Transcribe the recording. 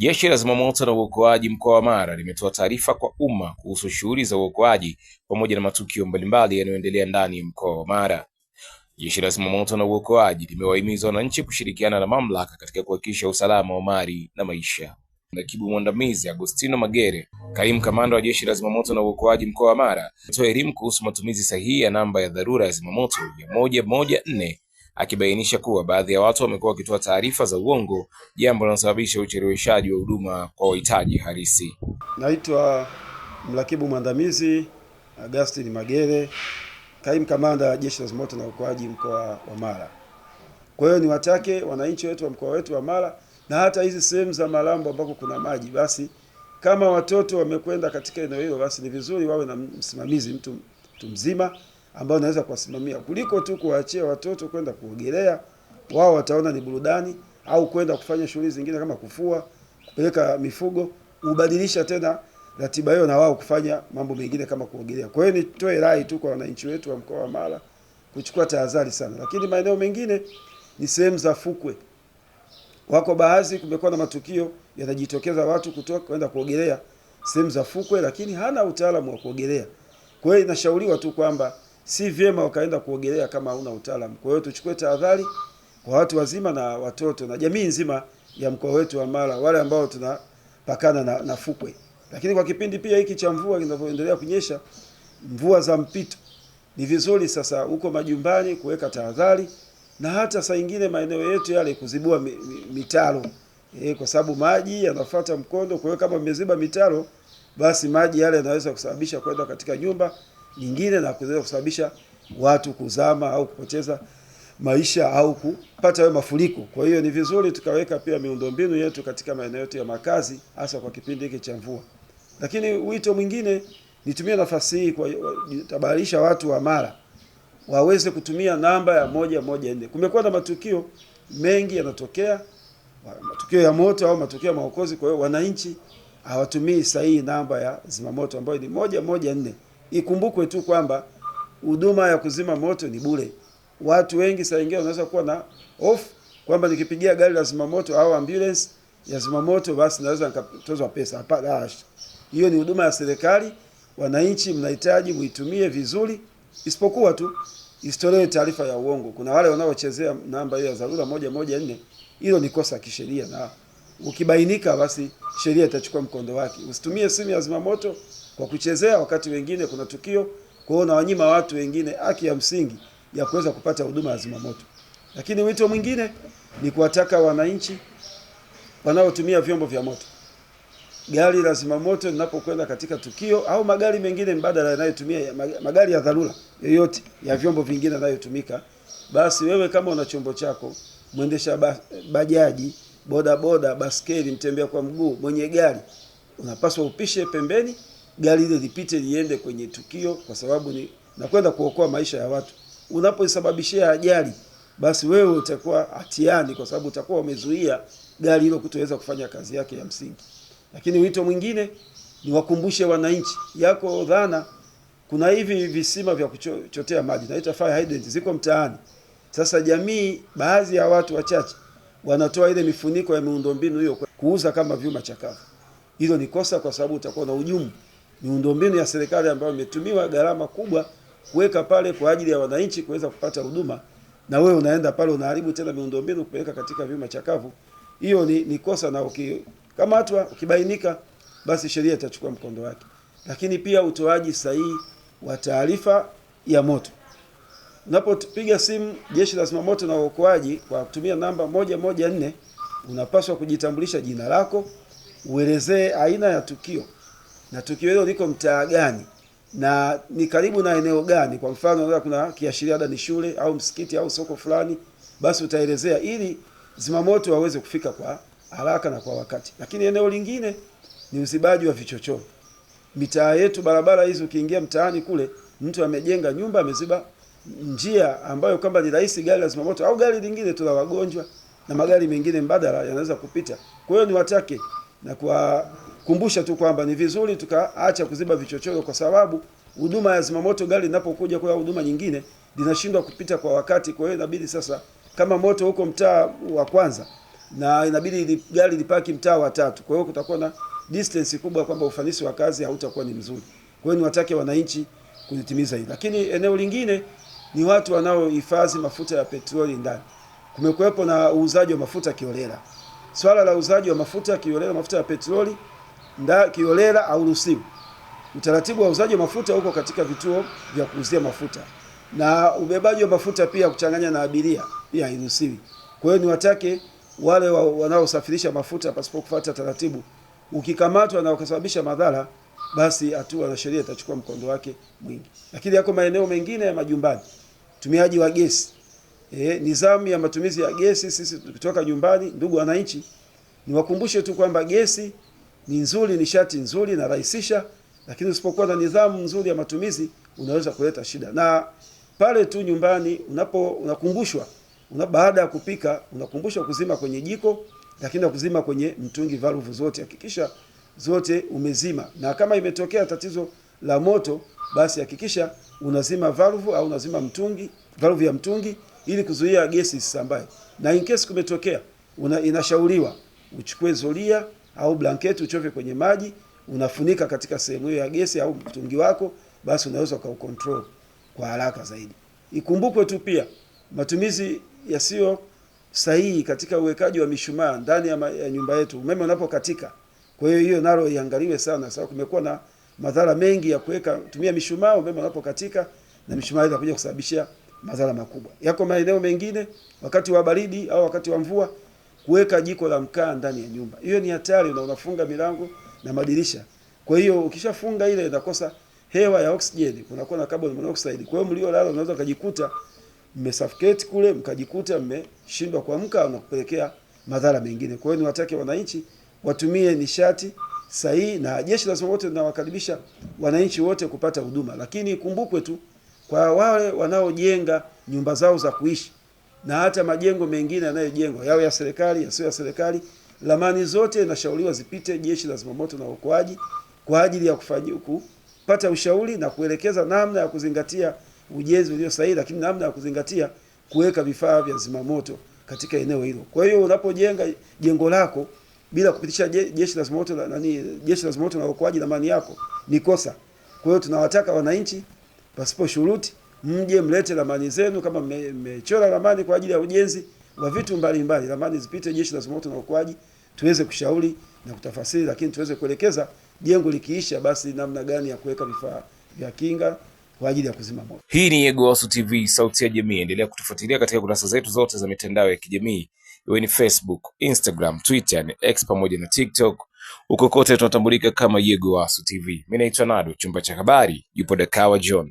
Jeshi la Zimamoto na Uokoaji mkoa wa Mara limetoa taarifa kwa umma kuhusu shughuli za uokoaji pamoja na matukio mbalimbali yanayoendelea ndani ya mkoa wa Mara. Jeshi la Zimamoto na Uokoaji limewahimiza wananchi kushirikiana na mamlaka katika kuhakikisha usalama wa mali na maisha. Naibu Mwandamizi Agostino Magere, Kaimu Kamanda wa Jeshi la Zimamoto na Uokoaji mkoa wa Mara, ametoa elimu kuhusu matumizi sahihi ya namba ya dharura ya zimamoto ya 114, akibainisha kuwa baadhi ya watu wamekuwa wakitoa taarifa za uongo, jambo linalosababisha ucheleweshaji wa huduma kwa wahitaji halisi. Naitwa Mrakibu Mwandamizi Agostino Magere, Kaimu Kamanda wa Jeshi la Zimamoto na Uokoaji mkoa wa Mara. Kwa hiyo niwatake wananchi wetu wa mkoa wetu wa Mara na hata hizi sehemu za Malambo ambako kuna maji, basi kama watoto wamekwenda katika eneo hilo, basi ni vizuri wawe na msimamizi, mtu mzima ambao anaweza kuwasimamia, kuliko tu kuwaachia watoto kwenda kuogelea. Wao wataona ni burudani, au kwenda kufanya shughuli zingine kama kufua, kupeleka mifugo, ubadilisha tena ratiba hiyo na wao kufanya mambo mengine kama kuogelea. Kwa hiyo nitoe rai tu kwa wananchi wetu wa mkoa wa Mara kuchukua tahadhari sana. Lakini maeneo mengine ni sehemu za fukwe, wako baadhi kumekuwa na matukio yanajitokeza watu kutoka kwenda kuogelea sehemu za fukwe, lakini hana utaalamu wa kuogelea. Kwa hiyo inashauriwa tu kwamba si vyema wakaenda kuogelea kama hauna utaalamu. Kwa hiyo tuchukue tahadhari kwa watu wazima na watoto na jamii nzima ya mkoa wetu wa Mara, wale ambao tunapakana na fukwe. Lakini kwa kipindi pia hiki cha mvua kinavyoendelea kunyesha, mvua za mpito, ni vizuri sasa huko majumbani kuweka tahadhari, na hata saa nyingine maeneo yetu yale kuzibua mitaro, kwa sababu maji yanafuata mkondo. Kwa hiyo kama mmeziba mitaro, basi maji yale yanaweza kusababisha kwenda katika nyumba nyingine na kuweza kusababisha watu kuzama au kupoteza maisha au kupata mafuriko. Kwa hiyo ni vizuri tukaweka pia miundombinu yetu katika maeneo yetu ya makazi, hasa kwa kipindi hiki cha mvua. Lakini wito mwingine, nitumie nafasi hii kwa tabarisha watu wa Mara waweze kutumia namba ya 114. Kumekuwa na matukio mengi yanatokea, matukio ya moto au matukio ya maokozi. Kwa hiyo wananchi hawatumii sahihi namba ya zimamoto ambayo ni 114. Ikumbukwe tu kwamba huduma ya kuzima moto ni bure. Watu wengi saa nyingine wanaweza kuwa na hofu kwamba nikipigia gari la zimamoto au ambulance ya zimamoto basi naweza nikatozwa pesa. Hapana, hiyo ni huduma ya serikali. Wananchi mnahitaji muitumie vizuri, isipokuwa tu isitolewe taarifa ya uongo. Kuna wale wanaochezea namba hiyo ya dharura 114. Hilo ni kosa kisheria, na ukibainika basi sheria itachukua mkondo wake. Usitumie simu ya zimamoto kwa kuchezea wakati wengine kuna tukio, kwa hiyo wanyima watu wengine haki ya msingi ya kuweza kupata huduma ya zimamoto. Lakini wito mwingine ni kuwataka wananchi wanaotumia vyombo vya moto, gari la zimamoto linapokwenda katika tukio au magari mengine mbadala yanayotumia magari ya dharura yoyote ya vyombo vingine yanayotumika, basi wewe kama una chombo chako, mwendesha bajaji, bodaboda, baskeli, mtembea kwa mguu, mwenye gari, unapaswa upishe pembeni, gari ile lipite liende kwenye tukio, kwa sababu ni nakwenda kuokoa maisha ya watu. Unapoisababishia ajali, basi wewe utakuwa hatiani, kwa sababu utakuwa umezuia gari hilo kutoweza kufanya kazi yake ya msingi. Lakini wito mwingine ni wakumbushe wananchi, yako dhana kuna hivi visima vya kuchotea maji, naita fire hydrant, ziko mtaani. Sasa jamii, baadhi ya watu wachache wanatoa ile mifuniko ya miundombinu hiyo kuuza kama vyuma chakavu. Hilo ni kosa, kwa sababu utakuwa na hujumu miundombinu ya serikali ambayo imetumiwa gharama kubwa kuweka pale kwa ajili ya wananchi kuweza kupata huduma, na wewe unaenda pale unaharibu tena miundombinu kupeleka katika vyuma chakavu. Hiyo ni kosa, na kama watu ukibainika, basi sheria itachukua mkondo wake. Lakini pia utoaji sahihi wa taarifa ya moto. Unapopiga simu Jeshi la Zimamoto na Uokoaji kwa kutumia namba 114, unapaswa kujitambulisha jina lako, uelezee aina ya tukio na tukio hilo liko mtaa gani na ni karibu na eneo gani. Kwa mfano kuna kiashiria ni shule au msikiti au soko fulani, basi utaelezea ili zimamoto waweze kufika kwa haraka na kwa wakati. Lakini eneo lingine ni uzibaji wa vichochoro. Mitaa yetu, barabara hizo, ukiingia mtaani kule, mtu amejenga nyumba, ameziba njia ambayo kwamba ni rahisi gari la zimamoto au gari lingine tu la wagonjwa na magari mengine mbadala yanaweza kupita. Kwa hiyo niwatake na kuwakumbusha tu kwamba ni vizuri tukaacha kuziba vichochoro, kwa sababu huduma ya zimamoto gari linapokuja kwa huduma nyingine linashindwa kupita kwa wakati. Kwa hiyo inabidi sasa, kama moto huko mtaa wa kwanza na inabidi gari lipaki mtaa wa 3. Kwa hiyo kutakuwa na distance kubwa kwamba ufanisi wa kazi hautakuwa ni mzuri. Kwa hiyo niwatake wananchi kulitimiza hili. Lakini eneo lingine ni watu wanaohifadhi mafuta ya petroli ndani. Kumekuwepo na uuzaji wa mafuta kiolela. Swala la uuzaji wa mafuta kiolela, mafuta ya petroli kiolela hauruhusiwi. Utaratibu wa uuzaji wa mafuta huko katika vituo vya kuuzia mafuta, na ubebaji wa mafuta pia kuchanganya na abiria pia hairuhusiwi. Kwa hiyo niwatake wale wanaosafirisha mafuta pasipo kufuata taratibu, ukikamatwa na ukasababisha madhara, basi hatua za sheria itachukua mkondo wake mwingi. Lakini yako maeneo mengine ya majumbani, tumiaji wa gesi, nidhamu ya matumizi ya gesi. Sisi kutoka nyumbani, ndugu wananchi, niwakumbushe tu kwamba gesi ni nzuri, nishati nzuri na rahisisha, lakini usipokuwa na nidhamu nzuri ya matumizi unaweza kuleta shida. Na pale tu nyumbani unakumbushwa baada ya kupika, unakumbushwa kuzima kwenye jiko, lakini kuzima kwenye mtungi, valve zote hakikisha zote umezima. Na kama imetokea tatizo la moto, basi hakikisha unazima valve au unazima mtungi, valve ya mtungi, ili kuzuia gesi isisambae. Na in case kumetokea, inashauriwa uchukue zulia au blanketi uchove kwenye maji, unafunika katika sehemu hiyo ya gesi au mtungi wako, basi unaweza kucontrol kwa haraka zaidi. Ikumbukwe tu pia matumizi yasiyo sahihi katika uwekaji wa mishumaa ndani ya nyumba yetu umeme unapokatika. Kwa hiyo nalo iangaliwe sana, sababu kumekuwa na madhara mengi ya tumia mishumaa umeme unapokatika, na mishumaa ile inakuja kusababisha madhara makubwa. Yako maeneo mengine wakati wa baridi au wakati wa mvua kuweka jiko la mkaa ndani ya nyumba. Hiyo ni hatari, na unafunga milango na madirisha. Kwa hiyo ukishafunga ile inakosa hewa ya oxygen, kunakuwa na carbon monoxide. Kwa hiyo mliolala unaweza kujikuta mmesuffocate kule, mkajikuta mmeshindwa kuamka na kupelekea madhara mengine. Kwa hiyo niwatake wananchi watumie nishati sahihi, na Jeshi la Zimamoto linawakaribisha wananchi wote kupata huduma. Lakini ikumbukwe tu kwa wale wanaojenga nyumba zao za kuishi na hata majengo mengine yanayojengwa, yao ya serikali, yasiyo ya serikali, ramani zote inashauriwa zipite Jeshi la Zimamoto na Uokoaji kwa ajili ya kupata ushauri na kuelekeza namna ya kuzingatia ujenzi ulio sahihi, lakini namna ya kuzingatia kuweka vifaa vya zimamoto katika eneo hilo. Kwa hiyo unapojenga jengo lako bila kupitisha Jeshi la Zimamoto na Uokoaji ramani yako ni kosa. Kwa hiyo tunawataka wananchi pasipo shuruti mje mlete ramani zenu, kama mmechora ramani kwa ajili ya ujenzi wa vitu mbalimbali, ramani zipite Jeshi la Zimamoto na Uokoaji tuweze kushauri na kutafasiri, lakini tuweze kuelekeza jengo likiisha basi namna gani ya kuweka vifaa vya kinga kwa ajili ya kuzima moto. Hii ni Yegowasu TV, sauti ya jamii. Endelea kutufuatilia katika kurasa zetu zote za mitandao ya kijamii, iwe ni Facebook, Instagram, Twitter, na X pamoja na TikTok. Huko kote tunatambulika kama Yegowasu TV. Mimi naitwa Nado, chumba cha habari yupo Dakawa John.